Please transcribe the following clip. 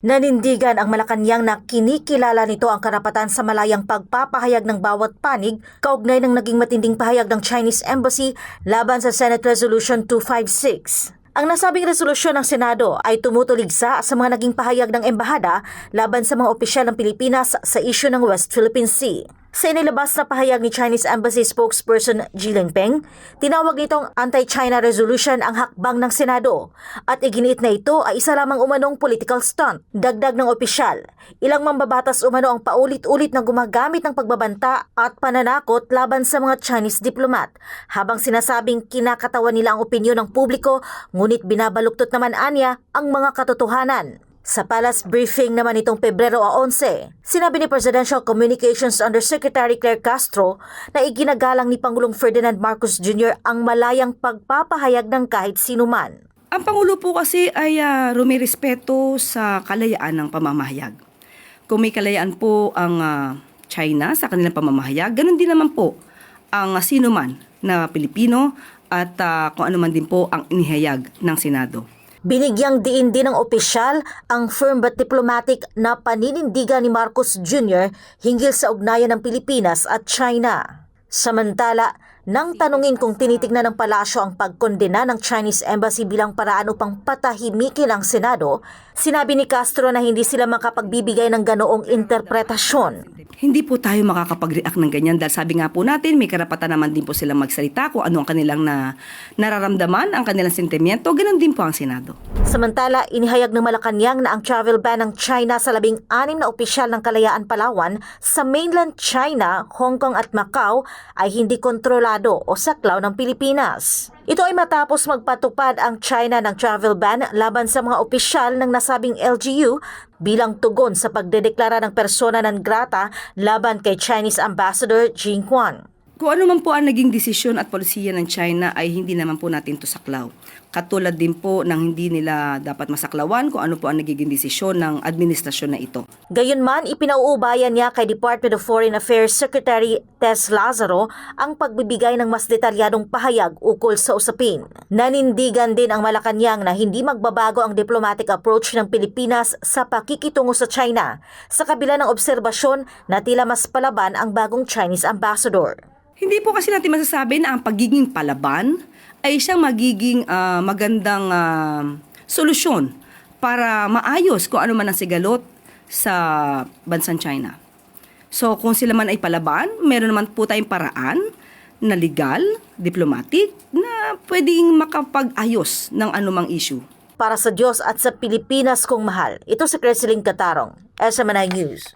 Nanindigan ang Malacanang na kinikilala nito ang karapatan sa malayang pagpapahayag ng bawat panig kaugnay ng naging matinding pahayag ng Chinese Embassy laban sa Senate Resolution 256. Ang nasabing resolusyon ng Senado ay tumutuligsa sa mga naging pahayag ng embahada laban sa mga opisyal ng Pilipinas sa isyu ng West Philippine Sea. Sa inilabas na pahayag ni Chinese Embassy spokesperson Ji Lingpeng, tinawag nitong anti-China resolution ang hakbang ng Senado at iginiit na ito ay isa lamang umanong political stunt. Dagdag ng opisyal, ilang mambabatas umano ang paulit-ulit na gumagamit ng pagbabanta at pananakot laban sa mga Chinese diplomat habang sinasabing kinakatawan nila ang opinyon ng publiko ngunit binabaluktot naman anya ang mga katotohanan. Sa palace briefing naman itong Pebrero 11, sinabi ni Presidential Communications Undersecretary Claire Castro na iginagalang ni Pangulong Ferdinand Marcos Jr. ang malayang pagpapahayag ng kahit sinuman. Ang Pangulo po kasi ay rumirespeto sa kalayaan ng pamamahayag. Kung may kalayaan po ang China sa kanilang pamamahayag, ganun din naman po ang sinuman na Pilipino at kung ano man din po ang inihayag ng Senado. Binigyang diin din ng opisyal ang firm but diplomatic na paninindigan ni Marcos Jr. hinggil sa ugnayan ng Pilipinas at China. Samantala, nang tanungin kung tinitignan ng palasyo ang pagkondena ng Chinese Embassy bilang paraan upang patahimikin ang Senado, sinabi ni Castro na hindi sila makapagbibigay ng ganoong interpretasyon. Hindi po tayo makakapag-react ng ganyan dahil sabi nga po natin may karapatan naman din po silang magsalita kung ano ang kanilang nararamdaman, ang kanilang sentimiento, ganun din po ang Senado. Samantala, inihayag ng Malacanang na ang travel ban ng China sa 16 na opisyal ng Kalayaan Palawan sa mainland China, Hong Kong at Macau ay hindi kontrolado o saklaw ng Pilipinas. Ito ay matapos magpatupad ang China ng travel ban laban sa mga opisyal ng nasabing LGU bilang tugon sa pagdedeklara ng persona non grata laban kay Chinese Ambassador Jing Huan. Kung ano man po ang naging desisyon at polisiya ng China ay hindi naman po natin to saklaw. Katulad din po ng hindi nila dapat masaklawan kung ano po ang nagiging desisyon ng administrasyon na ito. Gayunman, ipinauubayan niya kay Department of Foreign Affairs Secretary Tess Lazaro ang pagbibigay ng mas detalyadong pahayag ukol sa usapin. Nanindigan din ang Malacanang na hindi magbabago ang diplomatic approach ng Pilipinas sa pakikitungo sa China sa kabila ng obserbasyon na tila mas palaban ang bagong Chinese ambassador. Hindi po kasi natin masasabi na ang pagiging palaban ay siyang magiging magandang solusyon para maayos kung ano man ang sigalot sa bansang China. So kung sila man ay palaban, meron naman po tayong paraan na legal, diplomatic, na pwedeng makapag-ayos ng anumang issue. Para sa Diyos at sa Pilipinas kong mahal, ito si Creseling Catarong, SMNI News.